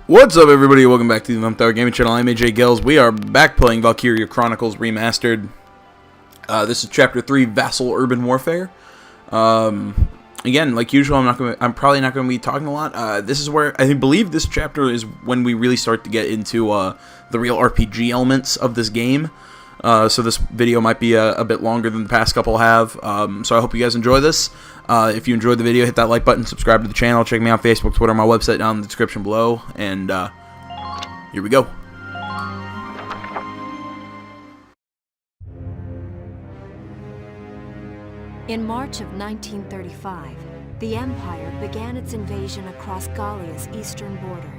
What's up, everybody? Welcome back to the Thumbed Gaming Channel. I'm AJ Gills. We are back playing Valkyria Chronicles Remastered. This is Chapter 3, Vassal Urban Warfare. Again, like usual, I'm probably not gonna be talking a lot. This is where I believe this chapter is when we really start to get into the real RPG elements of this game. So this video might be a bit longer than the past couple have. So I hope you guys enjoy this. If you enjoyed the video, hit that like button, subscribe to the channel, check me out on Facebook, Twitter, my website down in the description below, and here we go. In March of 1935, the Empire began its invasion across Gallia's eastern border.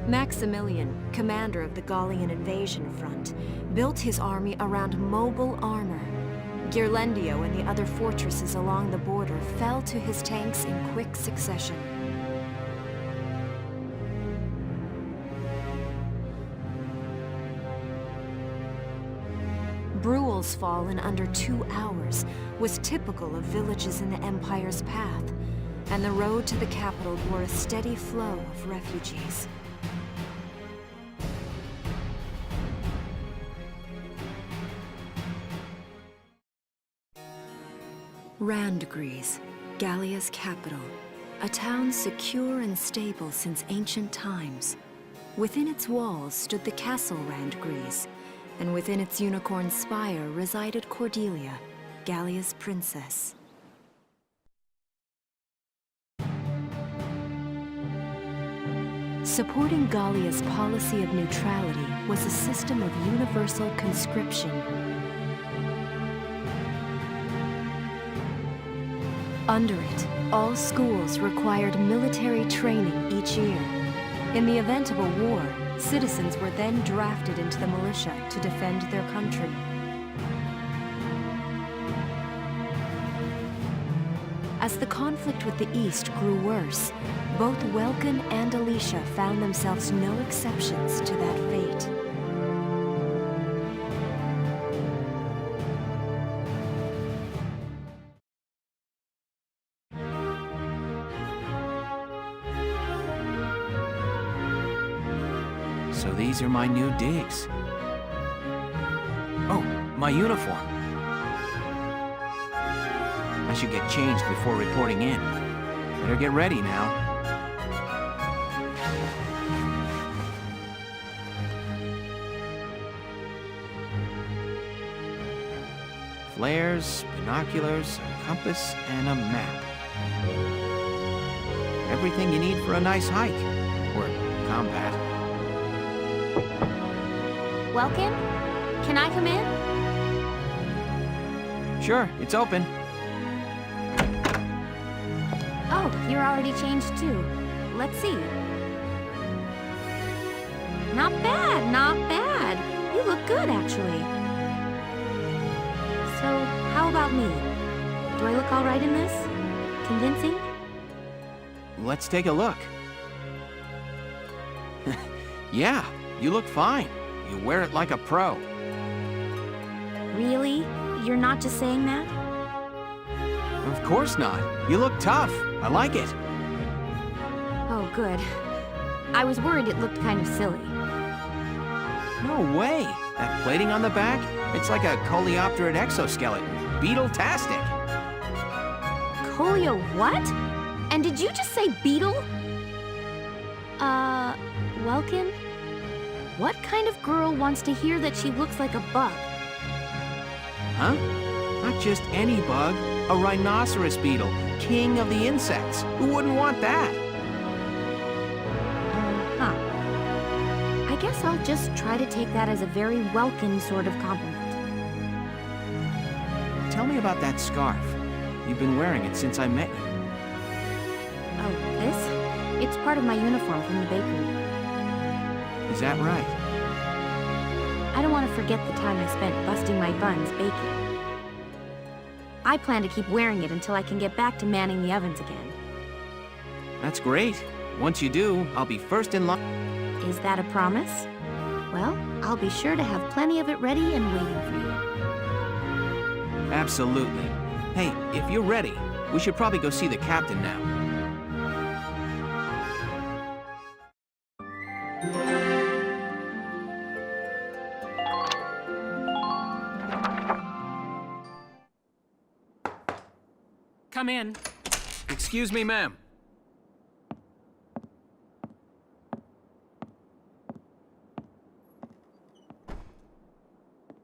Maximilian, commander of the Gallian invasion front, built his army around mobile armor. Ghirlandaio and the other fortresses along the border fell to his tanks in quick succession. Bruhl's fall in under 2 hours was typical of villages in the Empire's path, and the road to the capital bore a steady flow of refugees. Randgries, Gallia's capital, a town secure and stable since ancient times. Within its walls stood the castle Randgries, and within its unicorn spire resided Cordelia, Gallia's princess. Supporting Gallia's policy of neutrality was a system of universal conscription. Under it, all schools required military training each year. In the event of a war, citizens were then drafted into the militia to defend their country. As the conflict with the East grew worse, both Welkin and Alicia found themselves no exceptions to that fate. So these are my new digs. Oh, my uniform. I should get changed before reporting in. Better get ready now. Flares, binoculars, a compass, and a map. Everything you need for a nice hike. Or combat. Welcome? Can I come in? Sure, it's open. Oh, you're already changed too. Let's see. Not bad, not bad. You look good, actually. So, how about me? Do I look all right in this? Convincing? Let's take a look. Yeah, you look fine. You wear it like a pro. Really? You're not just saying that? Of course not. You look tough. I like it. Oh, good. I was worried it looked kind of silly. No way. That plating on the back? It's like a coleopterate exoskeleton. Beetle-tastic. Colio what? And did you just say beetle? Welkin? What kind of girl wants to hear that she looks like a bug? Huh? Not just any bug. A rhinoceros beetle. King of the insects. Who wouldn't want that? Huh. I guess I'll just try to take that as a very welcome sort of compliment. Tell me about that scarf. You've been wearing it since I met you. Oh, this? It's part of my uniform from the bakery. Is that right? I don't want to forget the time I spent busting my buns baking. I plan to keep wearing it until I can get back to manning the ovens again. That's great. Once you do, I'll be first in line. Is that a promise? Well, I'll be sure to have plenty of it ready and waiting for you. Absolutely. Hey, if you're ready, we should probably go see the captain now. Come in. Excuse me, ma'am.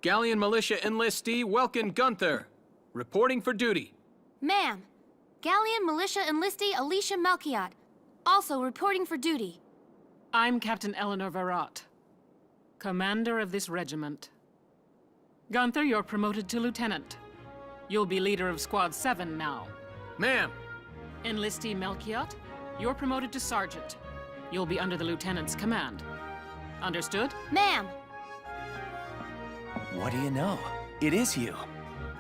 Galleon Militia enlistee Welkin Gunther, reporting for duty. Ma'am, Galleon Militia Enlistee Alicia Melchiot, also reporting for duty. I'm Captain Eleanor Varrot, commander of this regiment. Gunther, you're promoted to lieutenant. You'll be leader of Squad 7 now. Ma'am! Enlistee Melchiot, you're promoted to sergeant. You'll be under the lieutenant's command. Understood? Ma'am! What do you know? It is you.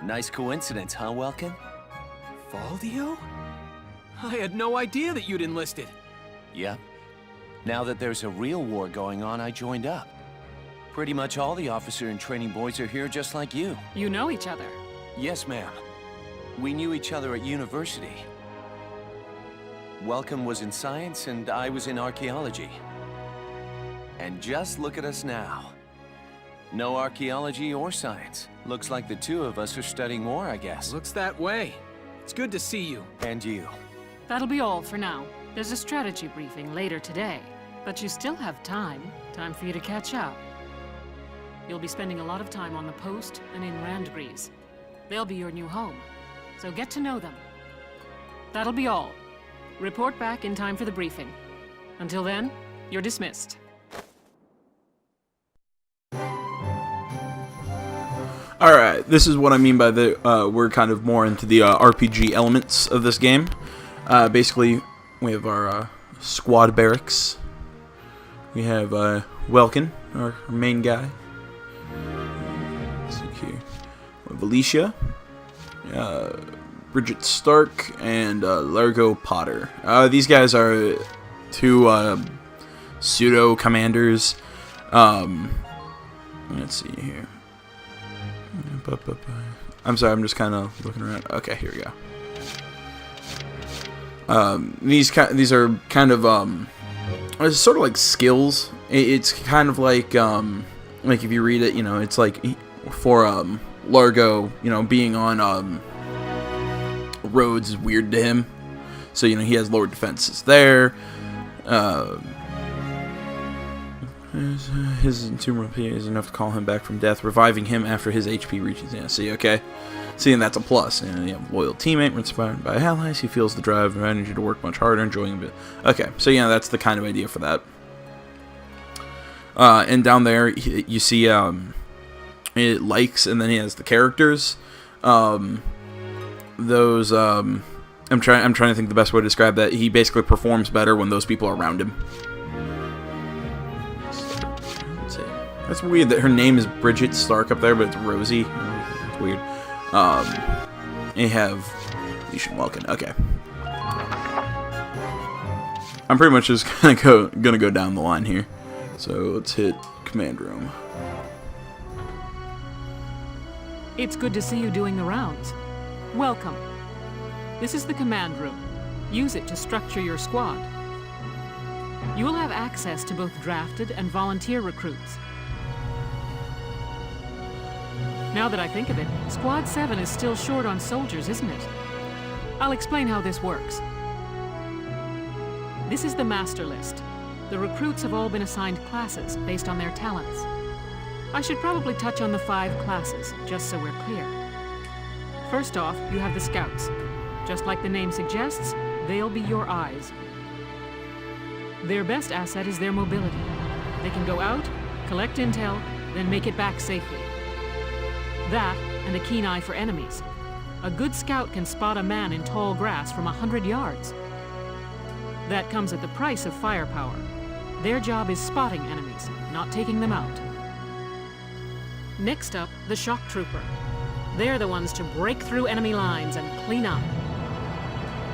Nice coincidence, huh, Welkin? Valdio? I had no idea that you'd enlisted. Yep. Now that there's a real war going on, I joined up. Pretty much all the officer and training boys are here just like you. You know each other. Yes, ma'am. We knew each other at university. Welkin was in science and I was in archaeology. And just look at us now. No archaeology or science. Looks like the two of us are studying war, I guess. Looks that way. It's good to see you. And you. That'll be all for now. There's a strategy briefing later today, but you still have time for you to catch up. You'll be spending a lot of time on the post and in Randgrees. They'll be your new home, so get to know them. That'll be all. Report back in time for the briefing. Until then, you're dismissed. Alright, this is what I mean by we're kind of more into the RPG elements of this game. Basically, we have our squad barracks. We have Welkin, our main guy. Let's see here. We have Alicia, Bridget Stark, and Largo Potter. These guys are two pseudo-commanders. Let's see here. I'm sorry, I'm just kind of looking around. Okay, here we go. These are kind of it's sort of like skills. It's kind of like if you read it, you know, it's like for Largo, you know, being on roads is weird to him, so you know he has lower defenses there. His tumor is enough to call him back from death, reviving him after his HP reaches. Yeah, see, okay. See, and that's a plus. You know, you have a loyal teammate, inspired by allies. He feels the drive and energy to work much harder, enjoying a bit. Okay, so yeah, that's the kind of idea for that. And down there, you see it likes, and then he has the characters. I'm trying to think the best way to describe that. He basically performs better when those people are around him. That's weird that her name is Bridget Stark up there, but it's Rosie. It's weird. You have Alicia Welkin. Okay. I'm pretty much just gonna go down the line here. So let's hit command room. It's good to see you doing the rounds. Welcome. This is the command room. Use it to structure your squad. You will have access to both drafted and volunteer recruits. Now that I think of it, Squad 7 is still short on soldiers, isn't it? I'll explain how this works. This is the master list. The recruits have all been assigned classes based on their talents. I should probably touch on the 5 classes, just so we're clear. First off, you have the scouts. Just like the name suggests, they'll be your eyes. Their best asset is their mobility. They can go out, collect intel, then make it back safely. That, and a keen eye for enemies. A good scout can spot a man in tall grass from 100 yards. That comes at the price of firepower. Their job is spotting enemies, not taking them out. Next up, the shock trooper. They're the ones to break through enemy lines and clean up.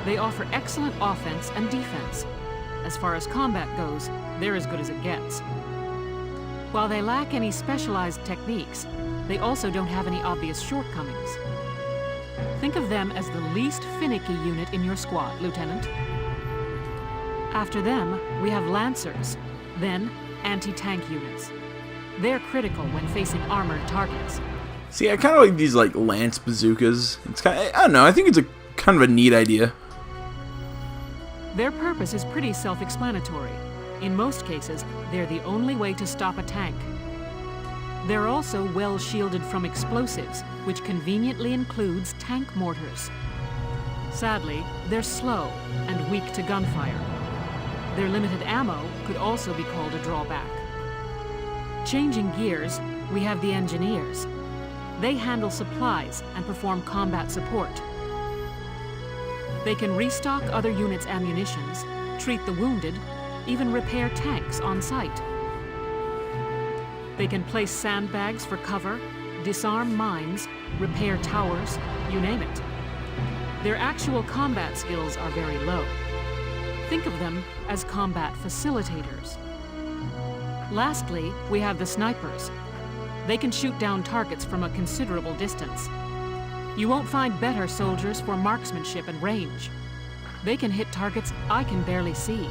They offer excellent offense and defense. As far as combat goes, they're as good as it gets. While they lack any specialized techniques, they also don't have any obvious shortcomings. Think of them as the least finicky unit in your squad, Lieutenant. After them, we have Lancers, then anti-tank units. They're critical when facing armored targets. See, I kind of like these like lance bazookas. It's kind of, I don't know. I think it's a kind of a neat idea. Their purpose is pretty self-explanatory. In most cases, they're the only way to stop a tank. They're also well shielded from explosives, which conveniently includes tank mortars. Sadly, they're slow and weak to gunfire. Their limited ammo could also be called a drawback. Changing gears, we have the engineers. They handle supplies and perform combat support. They can restock other units' ammunitions, treat the wounded, even repair tanks on site. They can place sandbags for cover, disarm mines, repair towers, you name it. Their actual combat skills are very low. Think of them as combat facilitators. Lastly, we have the snipers. They can shoot down targets from a considerable distance. You won't find better soldiers for marksmanship and range. They can hit targets I can barely see.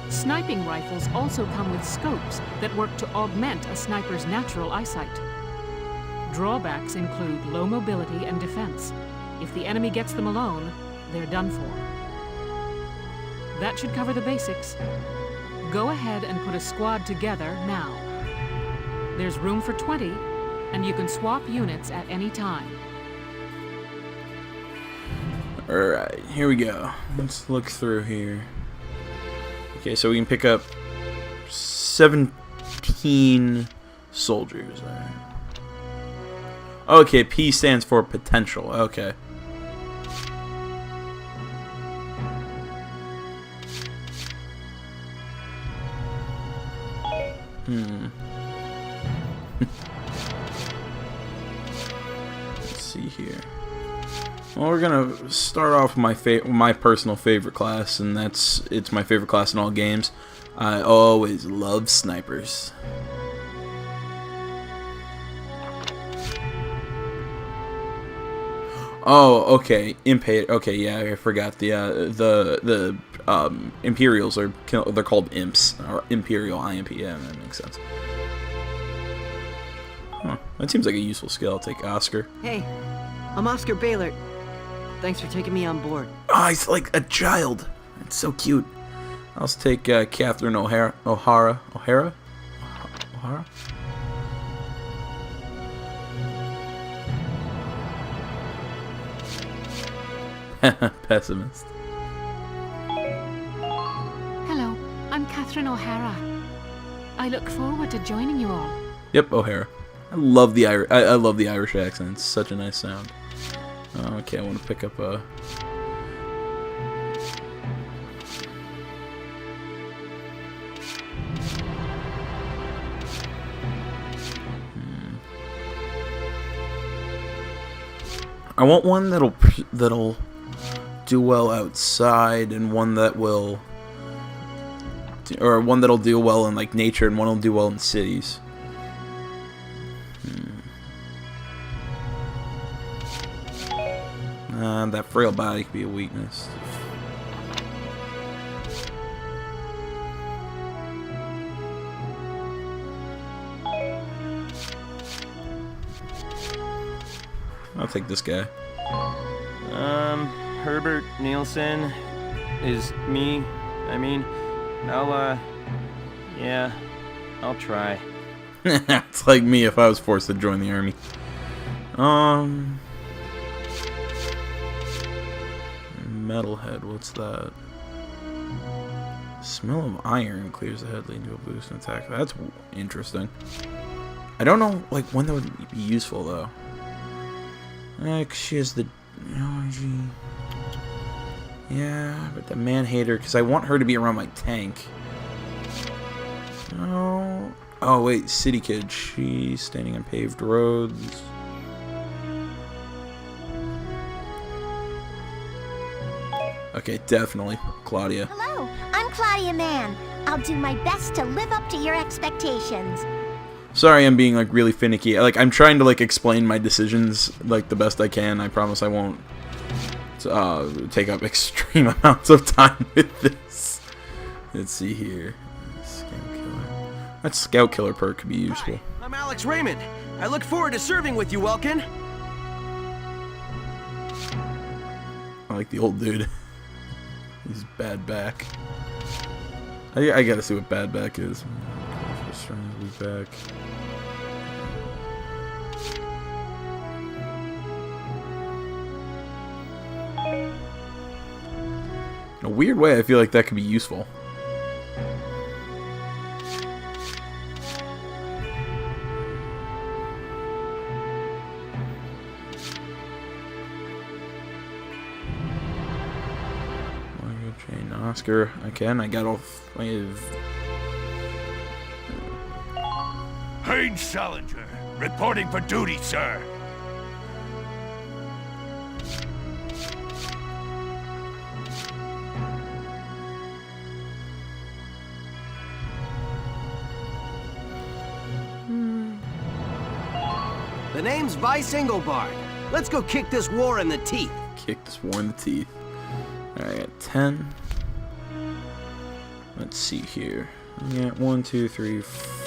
Sniping rifles also come with scopes that work to augment a sniper's natural eyesight. Drawbacks include low mobility and defense. If the enemy gets them alone, they're done for. That should cover the basics. Go ahead and put a squad together now. There's room for 20, and you can swap units at any time. Alright, here we go. Let's look through here. Okay, so we can pick up 17 soldiers. Alright. Okay, P stands for potential. Okay. Let's see here. Well, we're gonna start off with my personal favorite class, and it's my favorite class in all games. I always love snipers. Oh, okay. Okay, yeah, I forgot the Imperials they're called imps, or Imperial IMP. Yeah, that makes sense. Huh, that seems like a useful skill. I'll take Oscar. Hey, I'm Oscar Baylor. Thanks for taking me on board. Oh, he's like a child. It's so cute. I'll just take Catherine O'Hara. Pessimist. Hello, I'm Catherine O'Hara. I look forward to joining you all. Yep, O'Hara. I love the I love the Irish accent. It's such a nice sound. Okay, I want to pick up a. I want one that'll do well outside, and one that will, or one that'll do well in like nature, and one will do well in cities. That frail body could be a weakness. I'll take this guy. Herbert Nielsen is me. I mean, yeah, I'll try. It's like me if I was forced to join the army. Metalhead, what's that? Smell of iron clears the head, leading to a boost in attack. That's interesting. I don't know, like, when that would be useful, though. She has the... Yeah, but the man-hater, because I want her to be around my tank. No. Oh, wait, City Kid. She's standing on paved roads. Okay, definitely Claudia. Hello, I'm Claudia Mann. I'll do my best to live up to your expectations. Sorry, I'm being like really finicky. Like I'm trying to like explain my decisions like the best I can. I promise I won't take up extreme amounts of time with this. Let's see here. Scout killer. That scout killer perk could be useful. Hi, I'm Alex Raymond. I look forward to serving with you, Welkin. I like the old dude. He's bad back. I gotta see what bad back is. Back. In a weird way, I feel like that could be useful. Jane Oscar. Again, I got all 5. Haynes Salinger, reporting for duty, sir. The name's Vice Engelbard. Let's go kick this war in the teeth. Kick this war in the teeth. Alright, I got 10. Let's see here. I got 1, 2, 3, 4.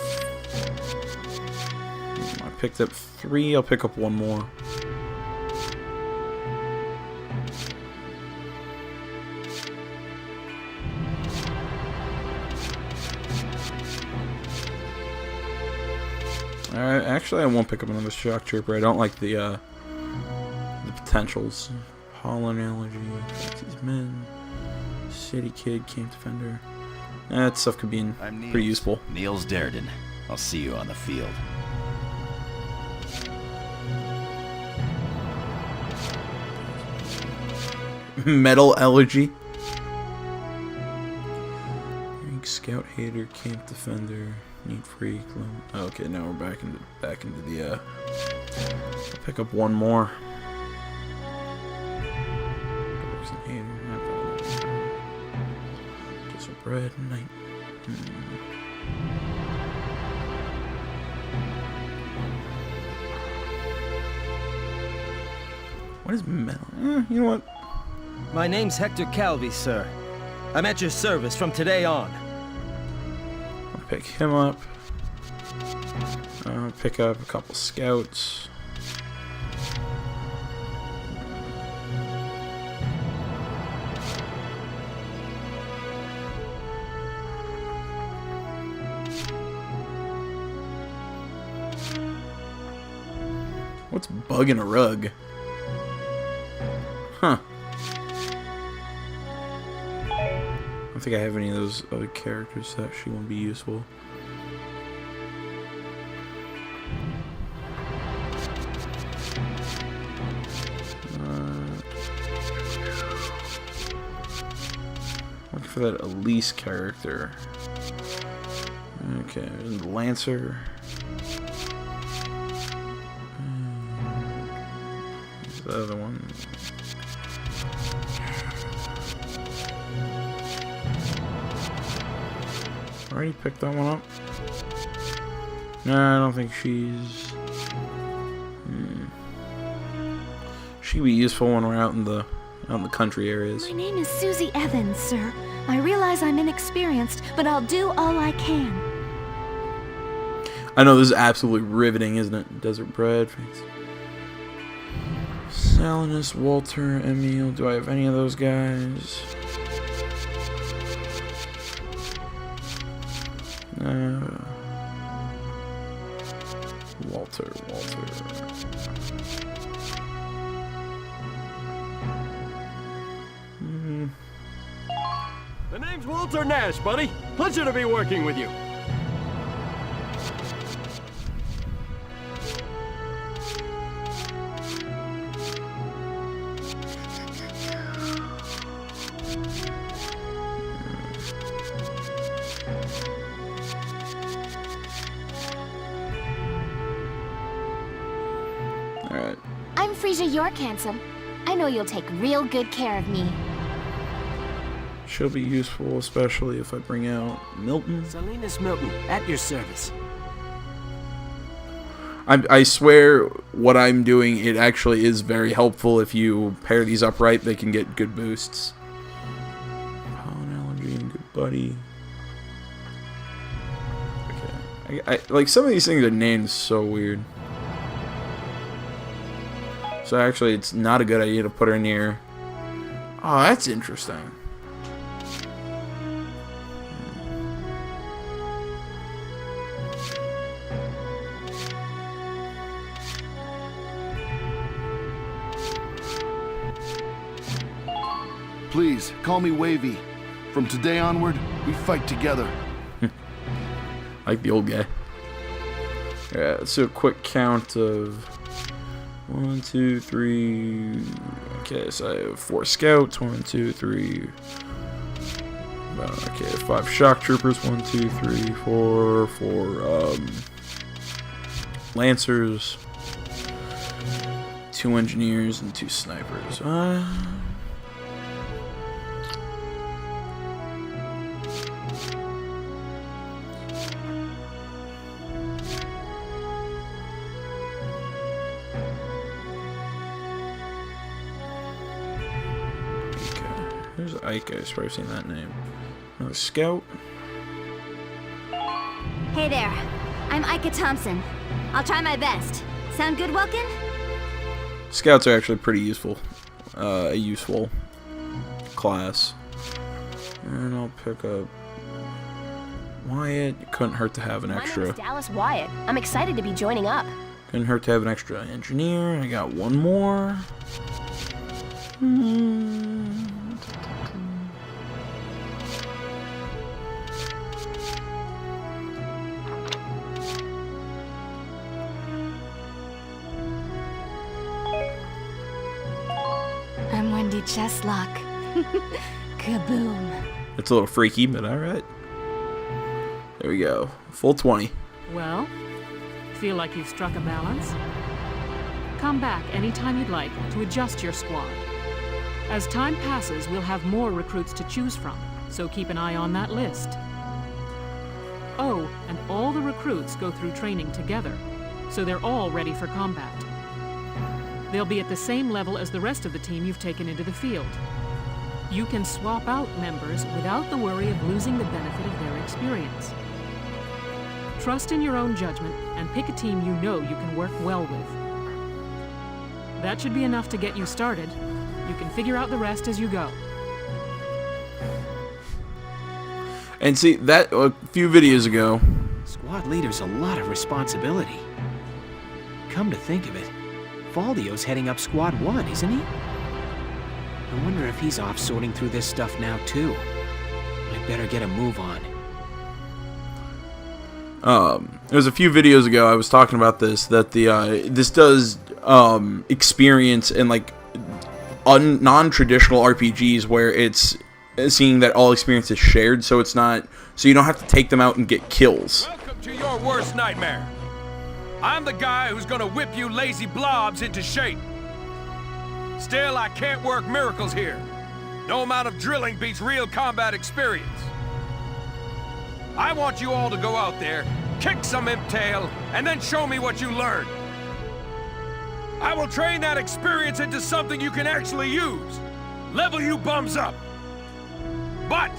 I picked up 3. I'll pick up 1 more. Alright, actually I won't pick up another shock trooper. I don't like the potentials. Holland Allergy, these men, City Kid, Camp Defender. That stuff could be pretty useful. Niels Darden. I'll see you on the field. Metal Allergy. Scout Hater, Camp Defender, Need Freak. Oh, okay, now we're back into the. I'll pick up 1 more. Just a bread night. What is metal? You know what? My name's Hector Calvi, sir. I'm at your service from today on. I'll pick him up. I'll pick up a couple scouts. What's bugging a rug? Huh. I don't think I have any of those other characters that actually won't be useful. Looking for that Elise character. Okay, and Lancer. The other one. Already picked that one up. No, I don't think she's. She'd be useful when we're out in the country areas. My name is Susie Evans, sir. I realize I'm inexperienced, but I'll do all I can. I know this is absolutely riveting, isn't it? Desert Bread. Salinus, Walter, Emil. Do I have any of those guys? Walter. The name's Walter Nash, buddy. Pleasure to be working with you. Alright. I'm Frisia York, handsome. I know you'll take real good care of me. She'll be useful, especially if I bring out Milton. Salinas Milton, at your service. I swear what I'm doing, it actually is very helpful. If you pair these up right, they can get good boosts. Pollen allergy and good buddy. Okay. I like some of these things are named so weird. So actually it's not a good idea to put her near. Oh, that's interesting. Please, call me Wavy. From today onward, we fight together. Like the old guy. Yeah, let's do a quick count of 1, 2, 3. Okay, so I have 4 scouts. 1, 2, 3. Okay, 5 shock troopers. 1, 2, 3, 4. 4 lancers. 2 engineers and 2 snipers. There's Ike, I've probably seen that name. Another scout. Hey there, I'm Ika Thompson. I'll try my best. Sound good, Welkin? Scouts are actually pretty useful. A useful class. And I'll pick up Wyatt. It couldn't hurt to have an extra. My name's Dallas Wyatt. I'm excited to be joining up. Couldn't hurt to have an extra engineer. I got one more. I'm Wendy Cheslock. Kaboom. It's a little freaky, but alright. There we go. Full 20. Well, feel like you've struck a balance? Come back anytime you'd like to adjust your squad. As time passes, we'll have more recruits to choose from, so keep an eye on that list. Oh, and all the recruits go through training together, so they're all ready for combat. They'll be at the same level as the rest of the team you've taken into the field. You can swap out members without the worry of losing the benefit of their experience. Trust in your own judgment and pick a team you know you can work well with. That should be enough to get you started. You can figure out the rest as you go. And see, that a few videos ago. Squad leader's a lot of responsibility. Come to think of it, Valdio's heading up Squad 1, isn't he? I wonder if he's off sorting through this stuff now, too. I'd better get a move on. It was a few videos ago I was talking about this, that the this does experience in like non-traditional RPGs where it's seeing that all experience is shared, so it's not, so you don't have to take them out and get kills. Welcome to your worst nightmare. I'm the guy who's gonna whip you lazy blobs into shape. Still, I can't work miracles here. No amount of drilling beats real combat experience. I want you all to go out there, kick some imp tail, and then show me what you learned. I will train that experience into something you can actually use. Level you bums up. But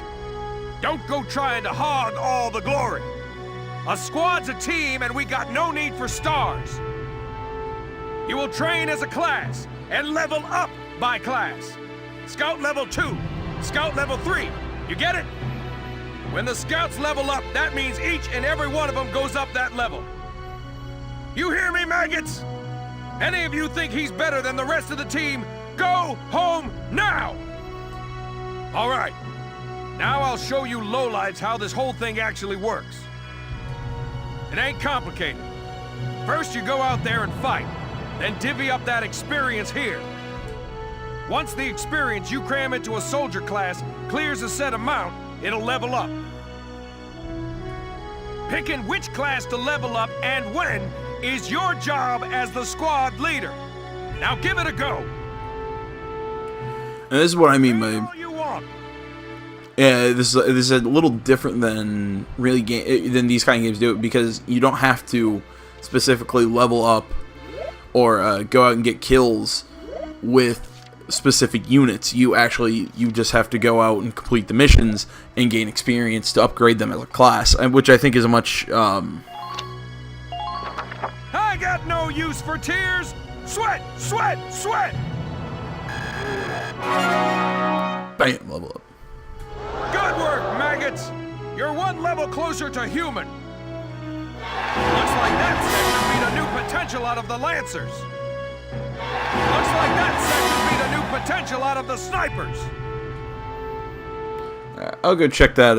don't go trying to hog all the glory. A squad's a team, and we got no need for stars. You will train as a class and level up by class. Scout level 2, Scout level 3. You get it? When the scouts level up, that means each and every one of them goes up that level. You hear me, maggots? Any of you think he's better than the rest of the team, go home now! All right. Now I'll show you lowlights how this whole thing actually works. It ain't complicated. First you go out there and fight, then divvy up that experience here. Once the experience you cram into a soldier class clears a set amount, it'll level up. Picking which class to level up and when is your job as the squad leader. Now give it a go. And this is what I mean by... Yeah, this is a little different than really than these kind of games do it, because you don't have to specifically level up or go out and get kills with specific units. You just have to go out and complete the missions and gain experience to upgrade them as a class, which I think is a much I got no use for tears. Sweat, sweat, sweat. Bam, level up. Good work, maggots. You're one level closer to human. Looks like that section beat a new potential out of the Lancers. Looks like that section beat a new potential out of the Snipers. I'll go check that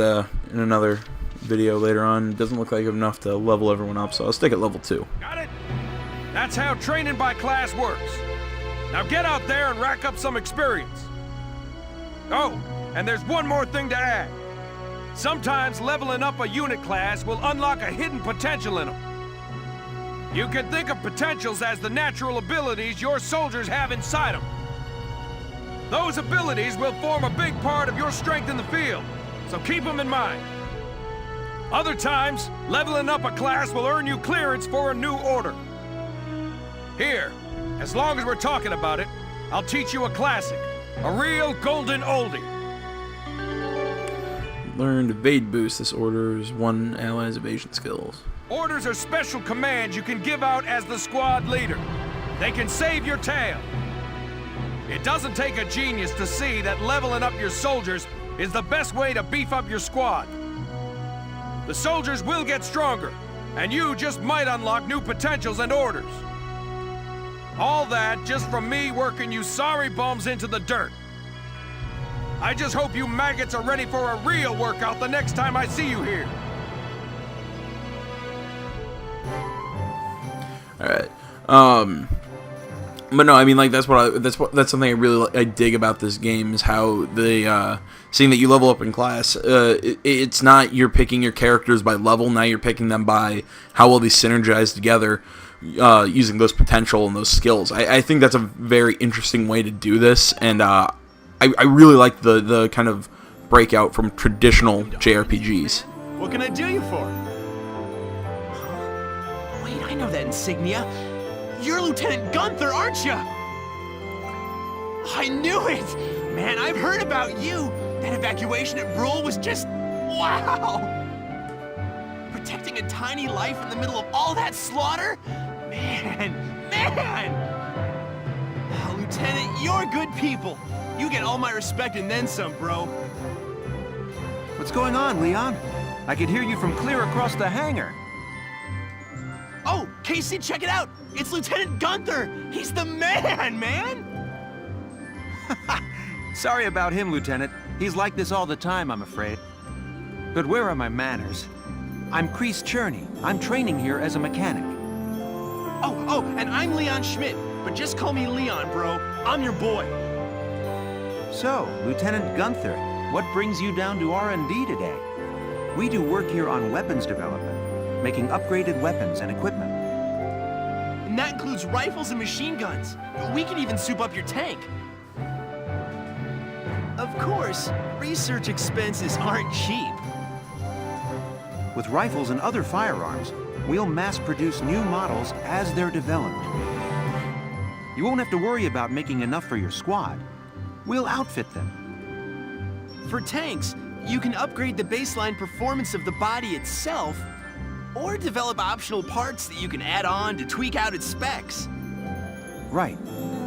in another video later on. It doesn't look like enough to level everyone up, so I'll stick at level 2. Got it? That's how training by class works. Now get out there and rack up some experience. Oh, and there's one more thing to add. Sometimes leveling up a unit class will unlock a hidden potential in them. You can think of potentials as the natural abilities your soldiers have inside them. Those abilities will form a big part of your strength in the field, so keep them in mind. Other times, leveling up a class will earn you clearance for a new order. Here, as long as we're talking about it, I'll teach you a classic, a real golden oldie. Learned evade boost. This orders 1 ally's evasion skills. Orders are special commands you can give out as the squad leader. They can save your tail. It doesn't take a genius to see that leveling up your soldiers is the best way to beef up your squad. The soldiers will get stronger, and you just might unlock new potentials and orders. All that just from me working you sorry bums into the dirt. I just hope you maggots are ready for a real workout the next time I see you here. All right. But no, I mean, like, that's something I really dig about this game, is how they seeing that you level up in class. It's not you're picking your characters by level. Now you're picking them by how well they synergize together, using those potential and those skills. I think that's a very interesting way to do this, and I really like the kind of breakout from traditional JRPGs. What can I do you for? Wait, I know that insignia. You're Lieutenant Gunther, aren't you? I knew it! Man, I've heard about you. That evacuation at Brule was just... wow! Protecting a tiny life in the middle of all that slaughter? Man! Lieutenant, you're good people. You get all my respect and then some, bro. What's going on, Leon? I could hear you from clear across the hangar. Oh, Casey, check it out! It's Lieutenant Gunther! He's the man! Sorry about him, Lieutenant. He's like this all the time, I'm afraid. But where are my manners? I'm Kreese Cherney. I'm training here as a mechanic. Oh, and I'm Leon Schmidt. But just call me Leon, bro. I'm your boy. So, Lieutenant Gunther, what brings you down to R&D today? We do work here on weapons development, making upgraded weapons and equipment. And that includes rifles and machine guns. We can even soup up your tank. Of course, research expenses aren't cheap. With rifles and other firearms, we'll mass-produce new models as they're developed. You won't have to worry about making enough for your squad. We'll outfit them. For tanks, you can upgrade the baseline performance of the body itself, or develop optional parts that you can add on to tweak out its specs. Right.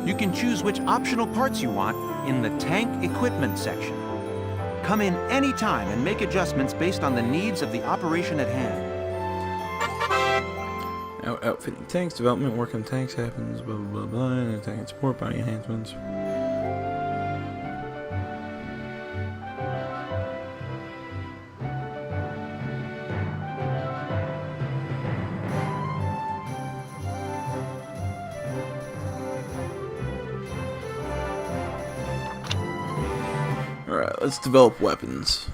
You can choose which optional parts you want in the tank equipment section. Come in any time and make adjustments based on the needs of the operation at hand. Outfitting tanks, development work on tanks happens, blah blah blah blah, and tank and support, body enhancements. Alright, let's develop weapons.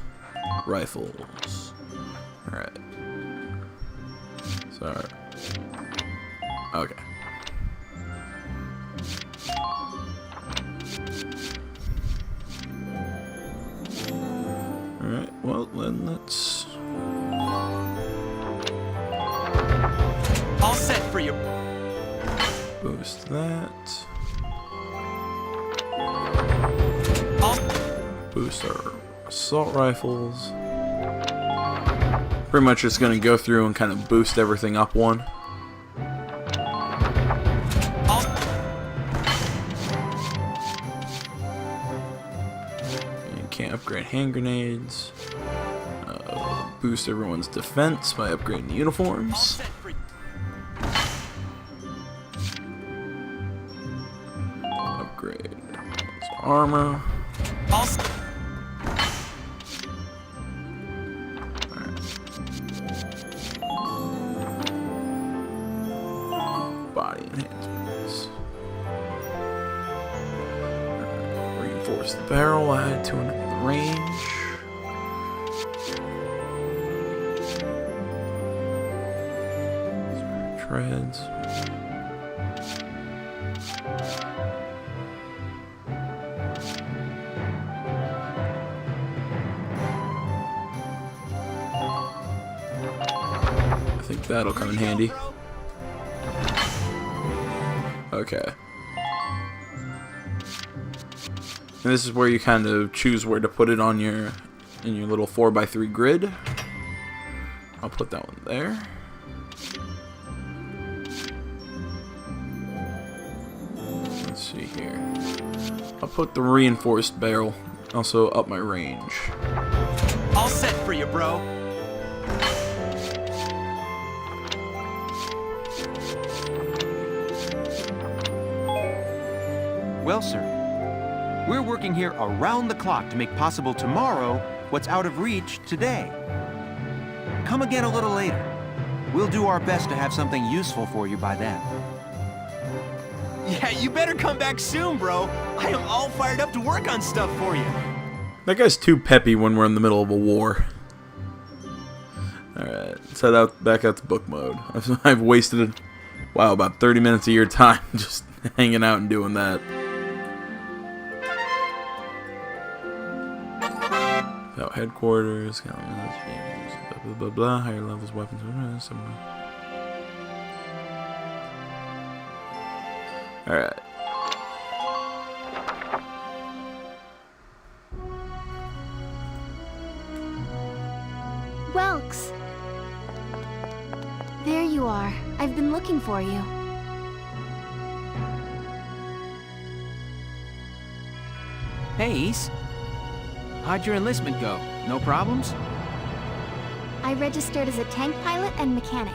Rifles. Alright. Sorry. Okay. Alright, well then let's... All set, for you. Boost that. Boost our assault rifles. Pretty much just gonna go through and kind of boost everything up one. You can't upgrade hand grenades. Boost everyone's defense by upgrading the uniforms. Upgrade everyone's armor. Body enhancements. Reinforce the barrel, add to the range. Treads. I think that'll come in handy. Okay. And this is where you kind of choose where to put it on your little 4x3 grid. I'll put that one there. Let's see here. I'll put the reinforced barrel also up my range. All set for you, bro. Well, sir, we're working here around the clock to make possible tomorrow what's out of reach today. Come again a little later. We'll do our best to have something useful for you by then. Yeah, you better come back soon, bro. I am all fired up to work on stuff for you. That guy's too peppy when we're in the middle of a war. Alright, let's head back out to book mode. I've wasted, wow, about 30 minutes of your time just hanging out and doing that. Without headquarters, blah, blah, blah, blah, higher levels, weapons, alright. Welks! There you are. I've been looking for you. Hey, Ace. How'd your enlistment go? No problems? I registered as a tank pilot and mechanic.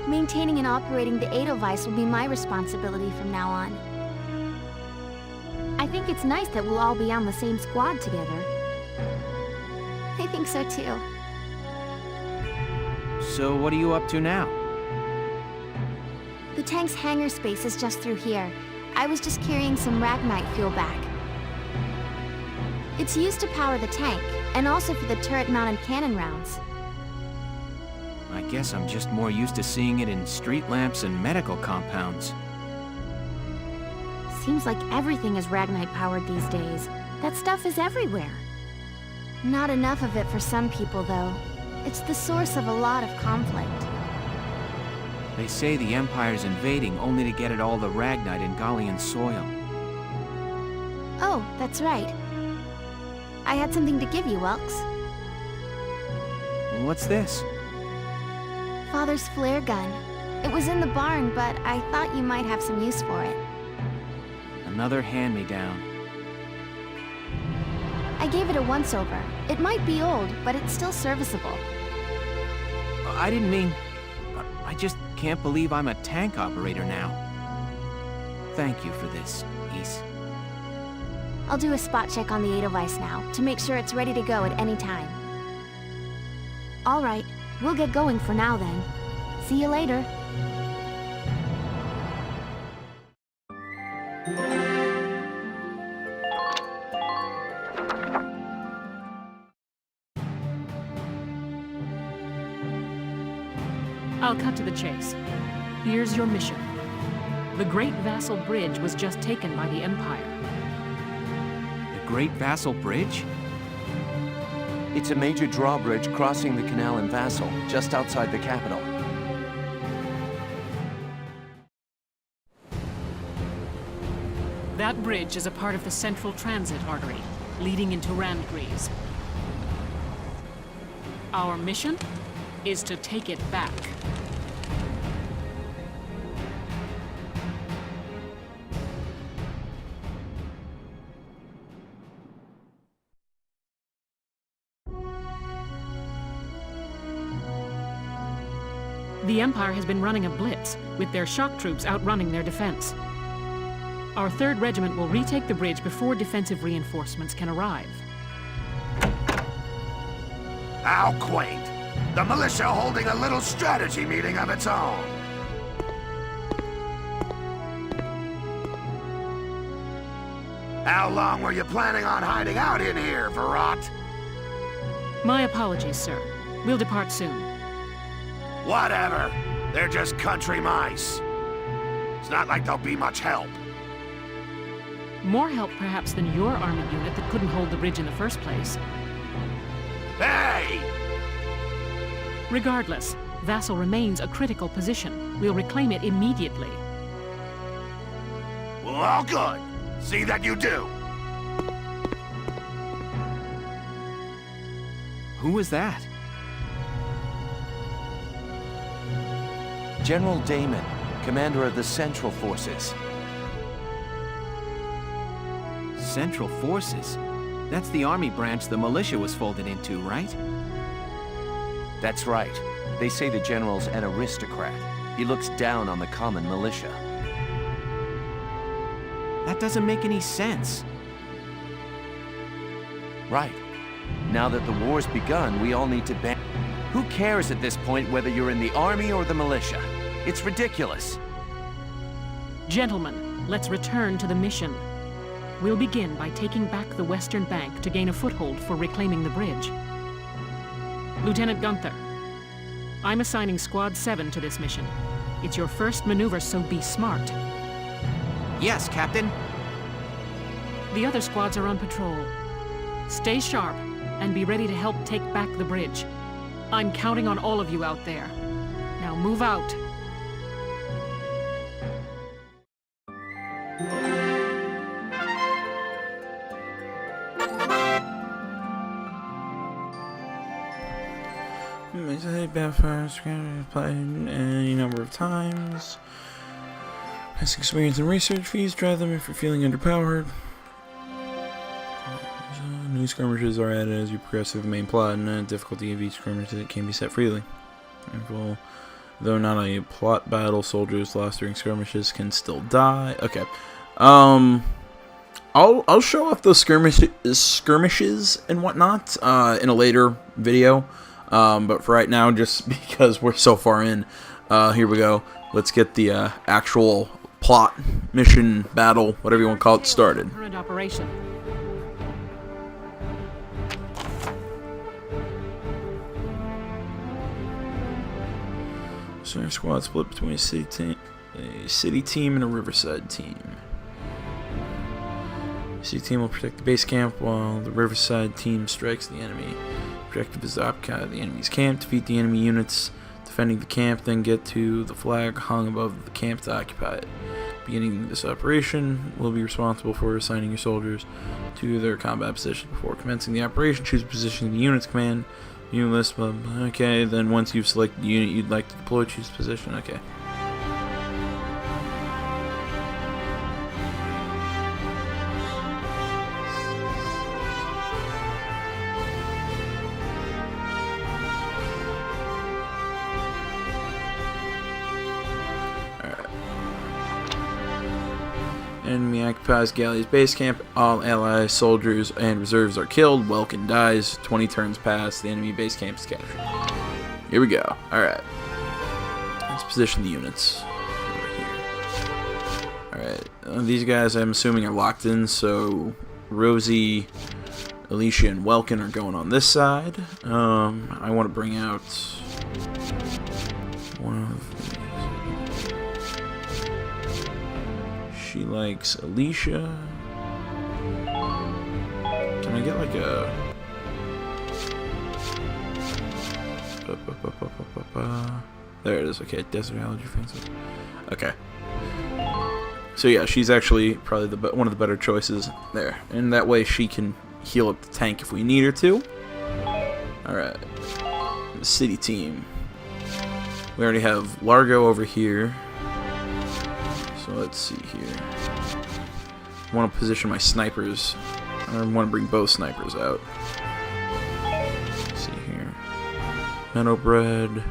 Maintaining and operating the Edelweiss will be my responsibility from now on. I think it's nice that we'll all be on the same squad together. I think so too. So what are you up to now? The tank's hangar space is just through here. I was just carrying some Ragnite fuel back. It's used to power the tank, and also for the turret-mounted cannon rounds. I guess I'm just more used to seeing it in street lamps and medical compounds. Seems like everything is Ragnite-powered these days. That stuff is everywhere. Not enough of it for some people, though. It's the source of a lot of conflict. They say the Empire's invading only to get at all the Ragnite in Gallian soil. Oh, that's right. I had something to give you, Welks. What's this? Father's flare gun. It was in the barn, but I thought you might have some use for it. Another hand-me-down. I gave it a once-over. It might be old, but it's still serviceable. I didn't mean... I just can't believe I'm a tank operator now. Thank you for this, Ace. I'll do a spot check on the Edelweiss now, to make sure it's ready to go at any time. Alright, we'll get going for now then. See you later. I'll cut to the chase. Here's your mission. The Great Vassal Bridge was just taken by the Empire. The Great Vassal Bridge? It's a major drawbridge crossing the canal in Vassal, just outside the capital. That bridge is a part of the central transit artery, leading into Randgries. Our mission is to take it back. The Empire has been running a blitz, with their shock troops outrunning their defense. Our 3rd Regiment will retake the bridge before defensive reinforcements can arrive. How quaint. The militia holding a little strategy meeting of its own. How long were you planning on hiding out in here, Virat? My apologies, sir. We'll depart soon. Whatever. They're just country mice. It's not like they'll be much help. More help, perhaps, than your army unit that couldn't hold the bridge in the first place. Hey! Regardless, Vassal remains a critical position. We'll reclaim it immediately. Well, all good. See that you do. Who was that? General Damon, commander of the Central Forces. Central Forces? That's the army branch the militia was folded into, right? That's right. They say the general's an aristocrat. He looks down on the common militia. That doesn't make any sense. Right. Now that the war's begun, we all need to ban... Who cares at this point whether you're in the army or the militia? It's ridiculous. Gentlemen, let's return to the mission. We'll begin by taking back the western bank to gain a foothold for reclaiming the bridge. Lieutenant Gunther, I'm assigning Squad 7 to this mission. It's your first maneuver, so be smart. Yes, Captain. The other squads are on patrol. Stay sharp and be ready to help take back the bridge. I'm counting on all of you out there. Now move out. Any number of times. Has experience in research fees, try them if you're feeling underpowered. New skirmishes are added as you progress through the main plot, and the difficulty of each skirmish that can be set freely. Though not a plot battle, soldiers lost during skirmishes can still die. Okay. I'll show off those skirmishes and whatnot in a later video. But for right now, just because we're so far in, here we go. Let's get the actual plot, mission, battle, whatever you want to call it, started. Current operation. Center squad split between a city team and a riverside team. The city team will protect the base camp while the riverside team strikes the enemy. Objective is to occupy the enemy's camp, defeat the enemy units defending the camp, then get to the flag hung above the camp to occupy it. Beginning this operation will be responsible for assigning your soldiers to their combat position. Before commencing the operation, choose a position in the unit's command. Unit list, okay, then once you've selected the unit you'd like to deploy, choose position, okay. Enemy occupies Gallia's base camp. All ally soldiers and reserves are killed. Welkin dies. 20 turns pass. The enemy base camp is captured. Here we go. Alright. Let's position the units over here. Alright. These guys, I'm assuming, are locked in. So, Rosie, Alicia, and Welkin are going on this side. I want to bring out one of... She likes Alicia. Can I get like a... There it is. Okay, desert allergy fences. Okay. So yeah, she's actually probably one of the better choices there. And that way she can heal up the tank if we need her to. Alright. The city team. We already have Largo over here. So let's see here. I want to position my snipers. I want to bring both snipers out. Let's see here. Meadow Bread.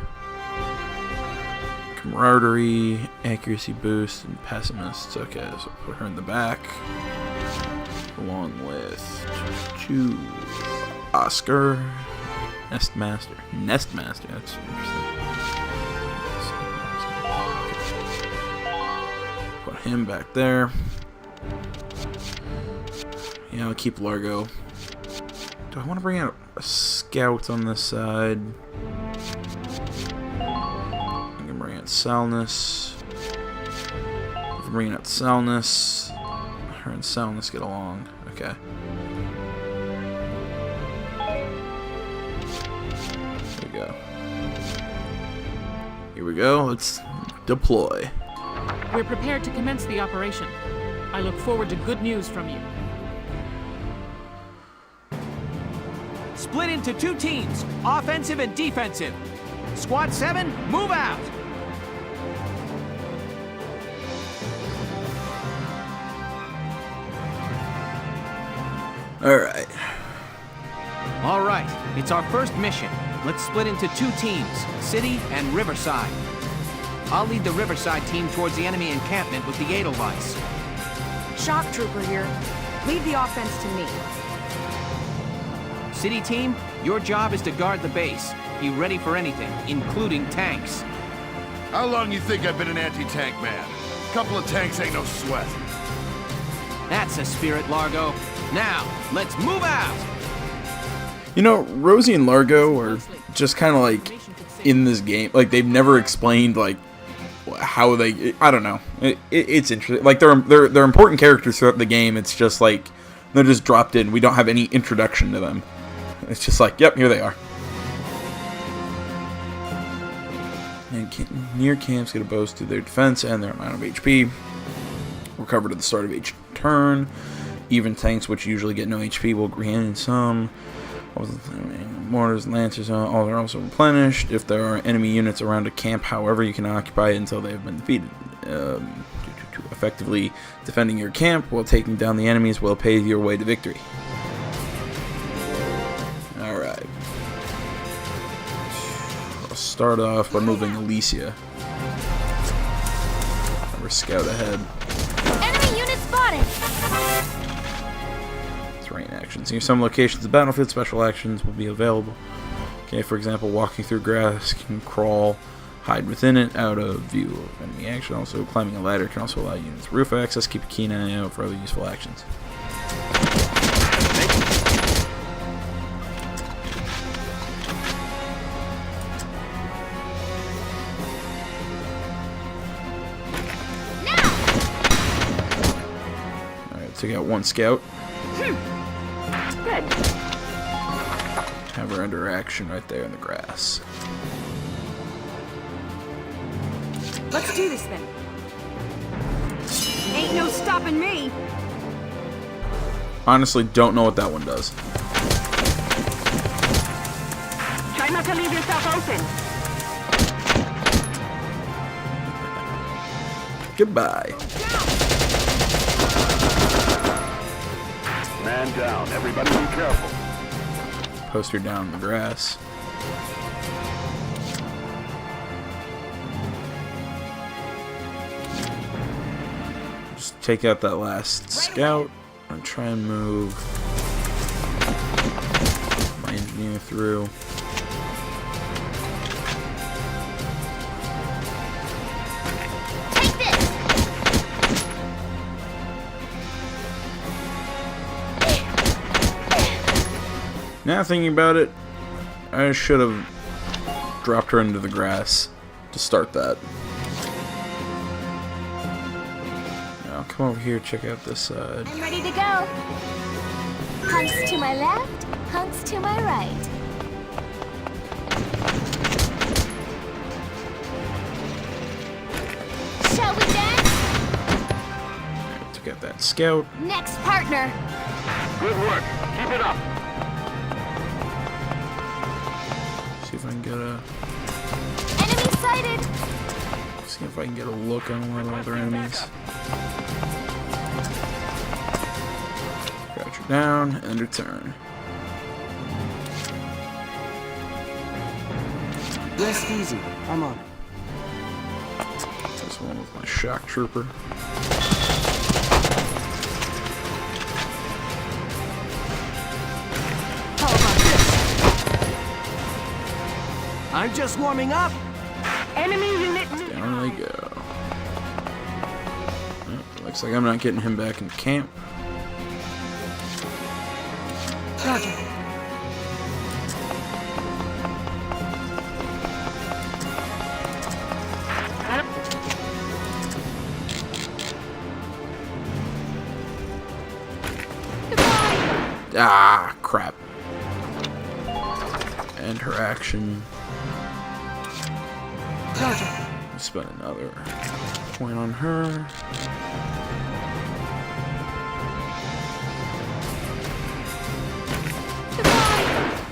Camaraderie, accuracy boost, and pessimists. Okay, so put her in the back. Along with Oscar. Nestmaster, that's interesting. Put him back there. Yeah, I'll keep Largo. Do I want to bring out a scout on this side? I can bring out Salnus. If I'm bringing out Salnus, her and Salnus get along. Okay. Here we go. Let's deploy. We're prepared to commence the operation. I look forward to good news from you. Split into 2 teams, offensive and defensive. Squad 7, move out! Alright. Alright, it's our first mission. Let's split into 2 teams, City and Riverside. I'll lead the Riverside team towards the enemy encampment with the Edelweiss. Shock Trooper here. Lead the offense to me. City team, your job is to guard the base. Be ready for anything, including tanks. How long you think I've been an anti-tank man? A couple of tanks ain't no sweat. That's a spirit, Largo. Now, let's move out! You know, Rosie and Largo are just kind of like in this game. Like they've never explained like how they. I don't know. It's interesting. Like they're important characters throughout the game. It's just like they're just dropped in. We don't have any introduction to them. It's just like, yep, here they are. And near camps get a boost to their defense and their amount of HP. Recovered at the start of each turn. Even tanks, which usually get no HP, will gain some. Mortars, lancers, all are also replenished. If there are enemy units around a camp, however, you can occupy it until they have been defeated. Effectively defending your camp while taking down the enemies will pave your way to victory. Alright. I'll start off by moving Alicia. We're scout ahead. Enemy unit spotted! Terrain actions. Here, some locations of the battlefield, special actions will be available. Okay, for example, walking through grass can crawl, hide within it, out of view of enemy action. Also, climbing a ladder can also allow units roof access. Keep a keen eye out for other useful actions. Alright, took out one scout. Good. Have her under action right there in the grass. Let's do this then. Ain't no stopping me. Honestly, don't know what that one does. Try not to leave yourself open. Goodbye. Man down. Everybody be careful. Post her down in the grass. Just take out that last scout and try and move my engineer through. Take this. Now thinking about it, I should have dropped her into the grass to start that. Now come over here, check out this side. I'm ready to go. Hunks to my left, hunks to my right. Shall we dance? Got that scout. Next partner. Good work. Keep it up. See if I can get a. Enemy sighted. See if I can get a look on one of the other enemies. Crouch her down and return. Rest easy. I'm on it. This one with my shock trooper. How about this? I'm just warming up. Enemies in it. Down they go. Oh, looks like I'm not getting him back in camp. Roger. Ah, crap. And her action. Roger. Spend another point on her.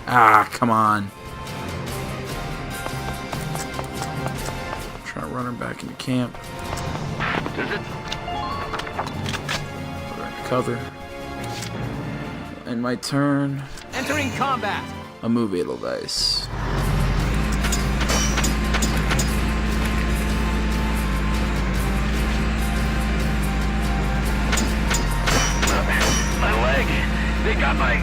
Ah, come on. Try to run her back into camp. Put her into cover. End my turn. Entering combat. A move Edelweiss. My leg. They got my...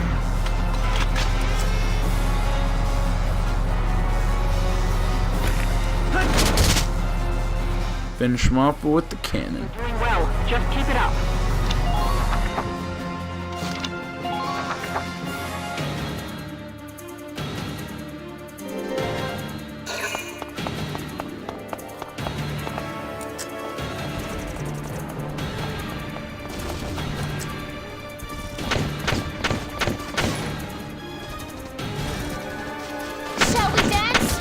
Finish him off with the cannon. Doing well. Just keep it up. Shall we dance?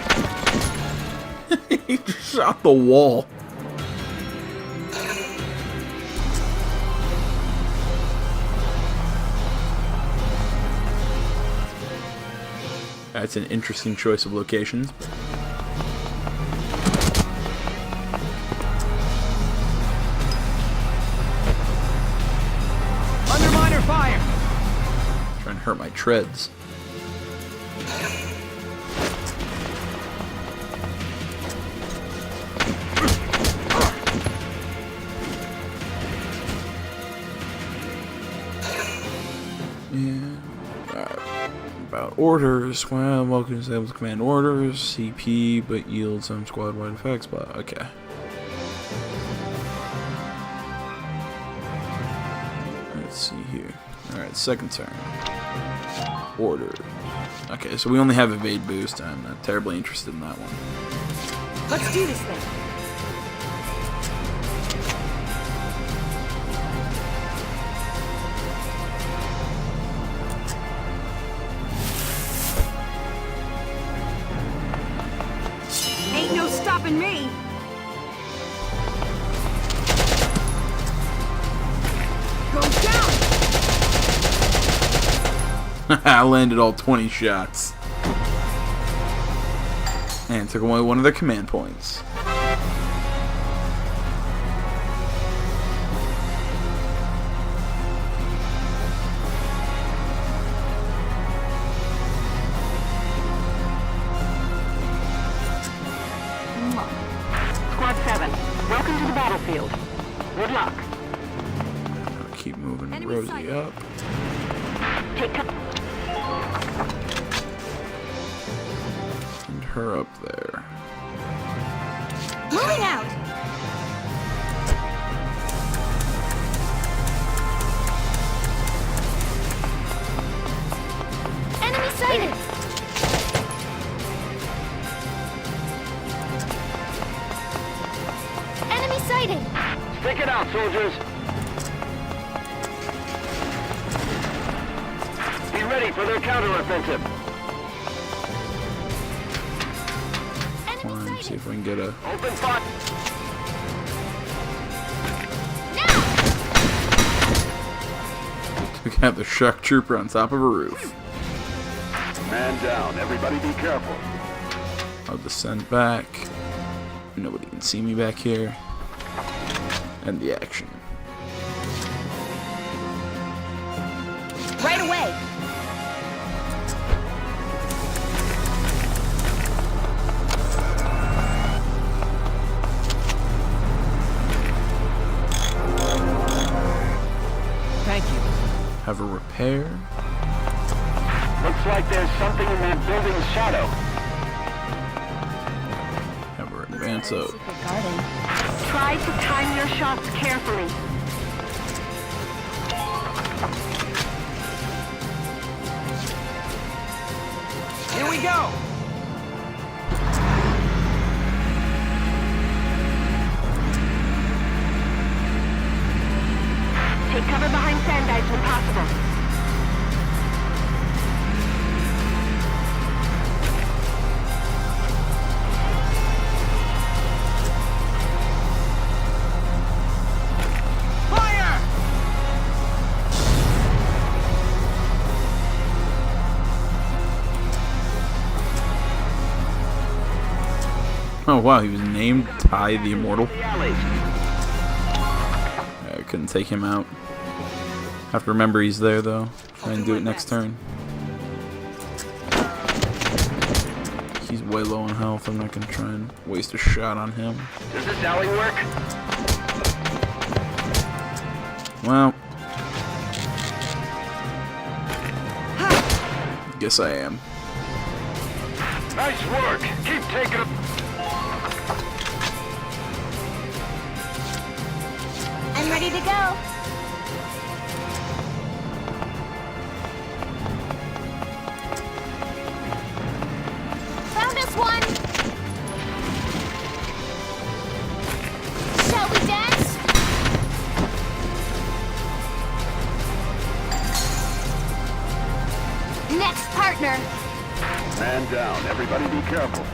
He just shot the wall. That's an interesting choice of locations. Under minor fire. Trying to hurt my treads. About orders. Well, welcome to able to command orders. CP, but yield some squad-wide effects. But okay. Let's see here. All right, second turn. Orders. Okay, so we only have evade boost. I'm not terribly interested in that one. Let's do this thing. Ain't no stopping me. Go down. I landed all 20 shots. And took away one of their command points. Squad 7, welcome to the battlefield. Good luck. I'll keep moving Rosie up. And her up there. Moving out. Enemy sighted. Enemy sighted. Stick it out, soldiers. Be ready for their counteroffensive. Climb, see if we can get a... Open fire. Now. We got the shock trooper on top of a roof. Man down, everybody be careful. I'll descend back. Nobody can see me back here. And the action. Right away! Thank you. Have a repair. Looks like there's something in that building's shadow. Have her advance up. Try to time your shots carefully. Here we go! Take cover behind sand when possible. Oh wow, he was named Ty the Immortal. I couldn't take him out. Have to remember he's there though. Try and do it next turn. He's way low on health. I'm not gonna try and waste a shot on him. Does this alley work? Well, guess I am. Nice work. Keep taking it. I'm ready to go. Found us one. Shall we dance? Next partner. Man down. Everybody be careful.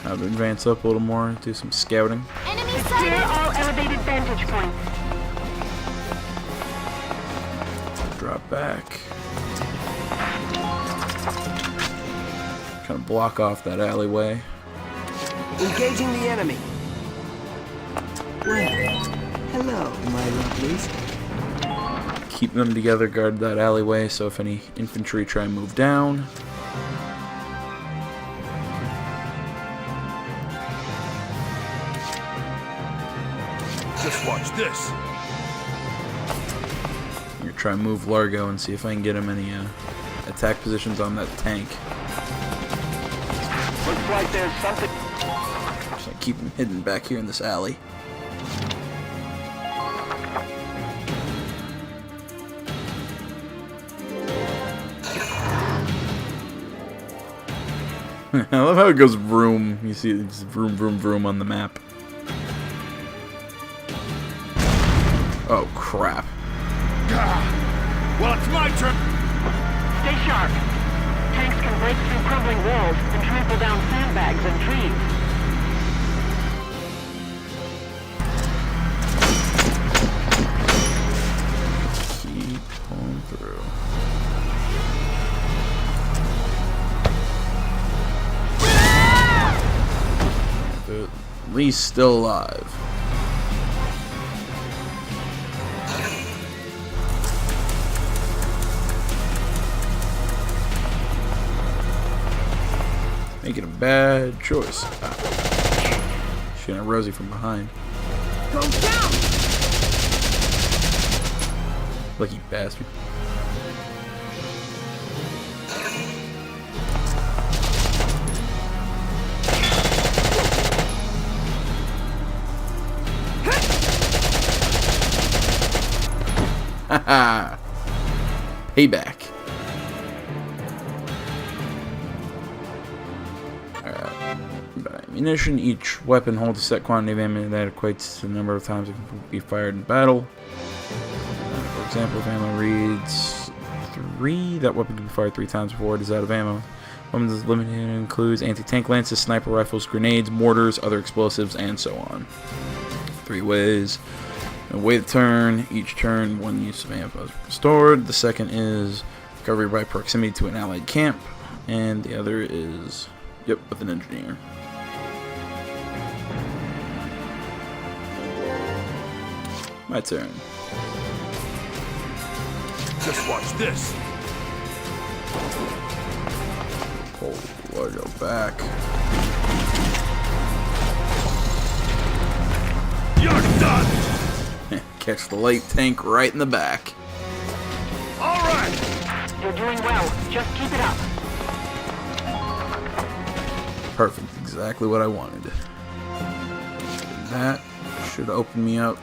I'll advance up a little more, do some scouting. Enemy sighted. Secure all elevated vantage points. Drop back. Kind of block off that alleyway. Engaging the enemy. Well, hello, my lovelies. Keep them together, guard that alleyway, so if any infantry try and move down. Just watch this. I'm gonna try and move Largo and see if I can get him any attack positions on that tank. Looks like there's something. So I keep him hidden back here in this alley. I love how it goes vroom. You see it's vroom, vroom, vroom on the map. Oh, crap. Well, it's my turn. Stay sharp. Tanks can break through crumbling walls and trample down sandbags and trees. Keep pulling through. They're at least still alive. Making a bad choice. Shooting at Rosie from behind. Go down! Lucky bastard. Haha! Payback. Ammunition. Each weapon holds a set quantity of ammunition that equates to the number of times it can be fired in battle. For example, if ammo reads 3, that weapon can be fired 3 times before it is out of ammo. Weapons is limited and includes anti-tank lances, sniper rifles, grenades, mortars, other explosives, and so on. 3 ways. Wait a turn. Each turn, one use of ammo is restored. The second is recovery by proximity to an allied camp. And the other is, yep, with an engineer. My turn. Just watch this. Pull Largo back. You're done. Catch the light tank right in the back. All right. You're doing well. Just keep it up. Perfect. Exactly what I wanted. That should open me up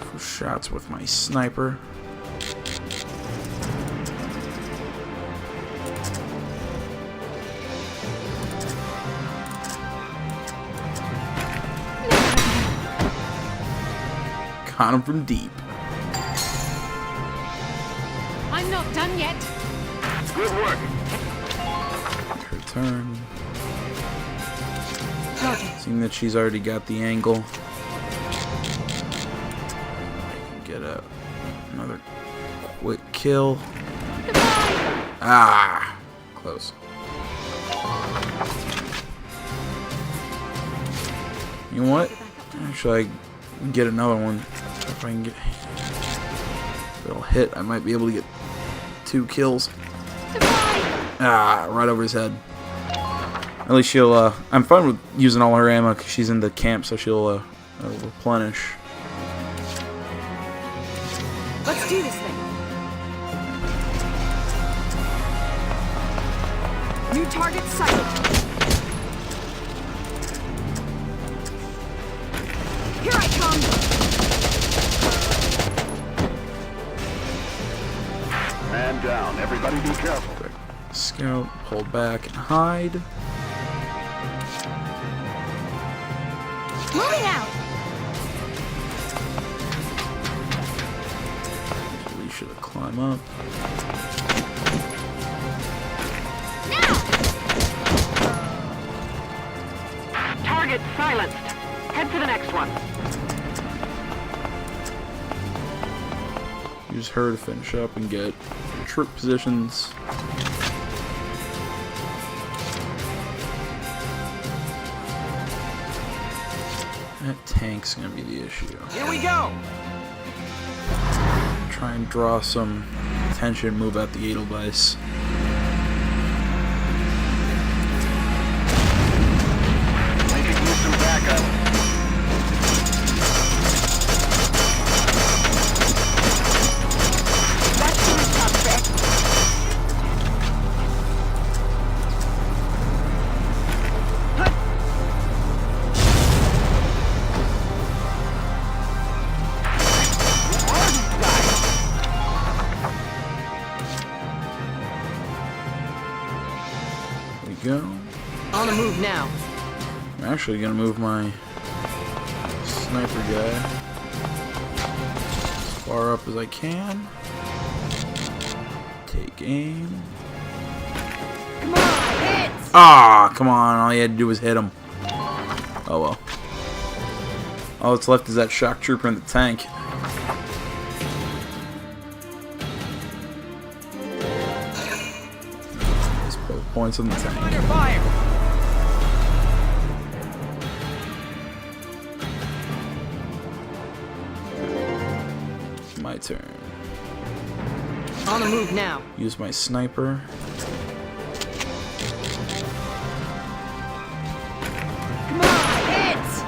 for shots with my sniper. Caught him from deep. I'm not done yet. Good work. Her turn. Seeing that she's already got the angle. Get another quick kill. Ah, close. You know what? Actually, I can get another one. If I can get a little hit, I might be able to get 2 kills. Ah, right over his head. At least she'll, I'm fine with using all her ammo because she's in the camp, so she'll replenish. Let's do this thing. New target sighted. Here I come. Man down. Everybody be careful. Scout, pull back and hide. Moving out. We should have climbed up. Target silenced. Head for the next one. Use her to finish up and get troop positions. That tank's gonna be the issue. Here we go. Try and draw some attention, move out the Edelweiss. I could use some backup. Go. On the move now. I'm actually gonna move my sniper guy as far up as I can. Take aim. Come on, hits. Ah, come on! All you had to do was hit him. Oh well. All that's left is that shock trooper in the tank. Points on the tank. Under fire. My turn. On the move now. Use my sniper. Come on, hits.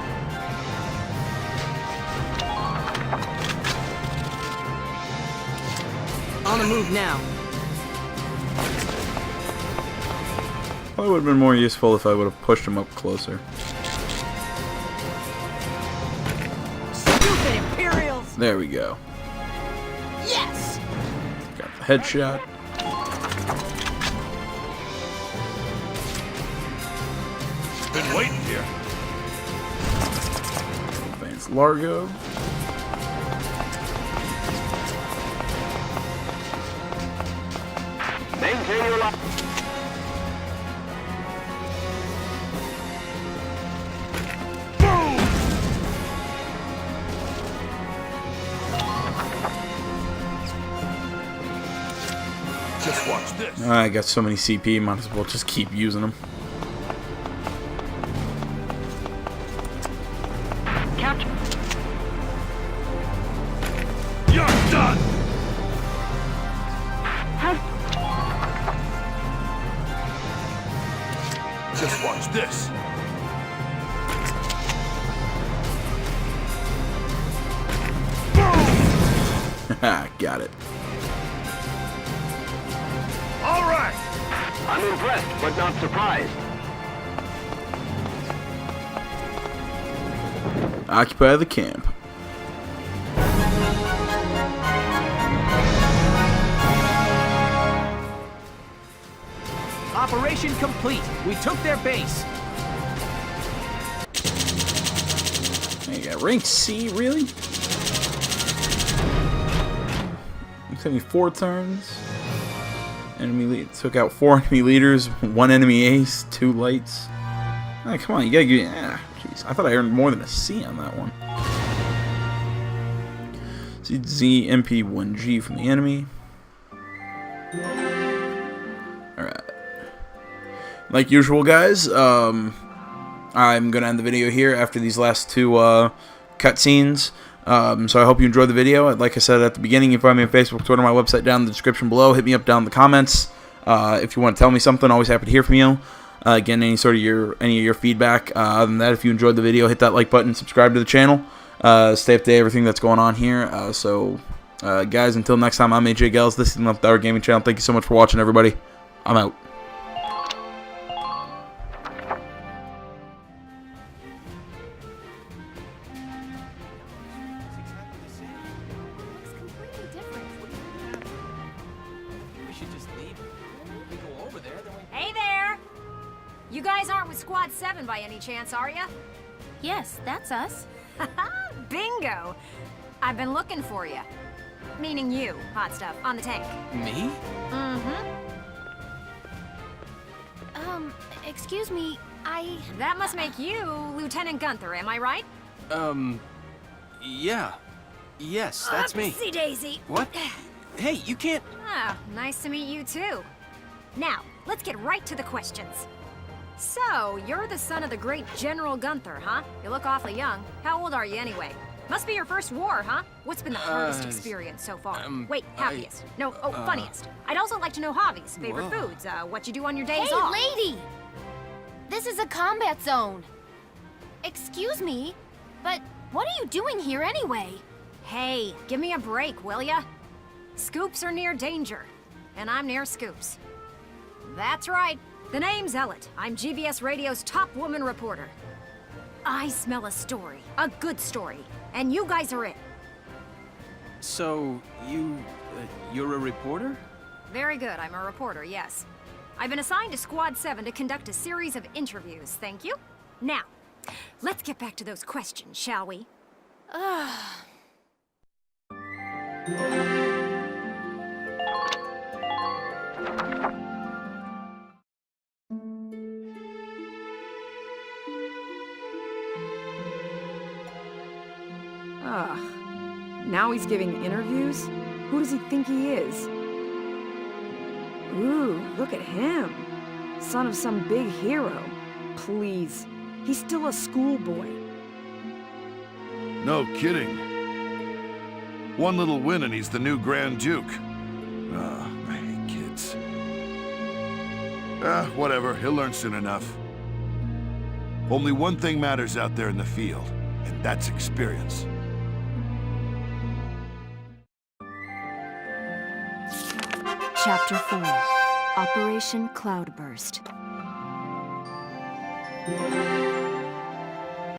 On the move now. Probably would have been more useful if I would have pushed him up closer. Stupid Imperials! There we go. Yes! Got the headshot. Been waiting here. Advance Largo. Maintain your line. this. I got so many CP, might as well just keep using them. Captain. You're done! Just watch this. Got it. All right! I'm impressed, but not surprised. Occupy the camp. Operation complete. We took their base. You got rank C, really? It took me 4 turns. Enemy lead took out 4 enemy leaders, 1 enemy ace, 2 lights. Oh, come on, you gotta get. Jeez, I thought I earned more than a C on that one. Z MP 1G from the enemy. Alright. Like usual, guys, I'm gonna end the video here after these last 2 cutscenes. So I hope you enjoyed the video. Like I said at the beginning, you can find me on Facebook, Twitter, my website down in the description below. Hit me up down in the comments if you want to tell me something. Always happy to hear from you. Again, any of your feedback. Other than that, if you enjoyed the video, hit that like button, subscribe to the channel. Stay up to date everything that's going on here. Guys, until next time, I'm AJ Gels. This is the Left Hour Gaming Channel. Thank you so much for watching, everybody. I'm out. Hey there! You guys aren't with Squad 7 by any chance, are ya? Yes, that's us. Bingo! I've been looking for you. Meaning you, hot stuff, on the tank. Me? Mm-hmm. Excuse me, That must make you Lieutenant Gunther, am I right? Yeah. Yes, that's me. Oopsie daisy. What? Hey, you can't... Ah, nice to meet you too. Now, let's get right to the questions. So, you're the son of the great General Gunther, huh? You look awfully young. How old are you anyway? Must be your first war, huh? What's been the hardest experience so far? Wait, happiest. Funniest. I'd also like to know hobbies, favorite foods, what you do on your days off. Hey, lady! This is a combat zone. Excuse me, but what are you doing here anyway? Hey, give me a break, will ya? Scoops are near danger, and I'm near scoops. That's right. The name's Ellet. I'm GBS Radio's top woman reporter. I smell a story, a good story, and you guys are it. So, you're a reporter? Very good, I'm a reporter, yes. I've been assigned to Squad 7 to conduct a series of interviews, thank you. Now, let's get back to those questions, shall we? Now he's giving interviews? Who does he think he is? Ooh, look at him. Son of some big hero. Please, he's still a schoolboy. No kidding. One little win and he's the new Grand Duke. I hate kids. Whatever, he'll learn soon enough. Only one thing matters out there in the field, and that's experience. Chapter 4, Operation Cloudburst.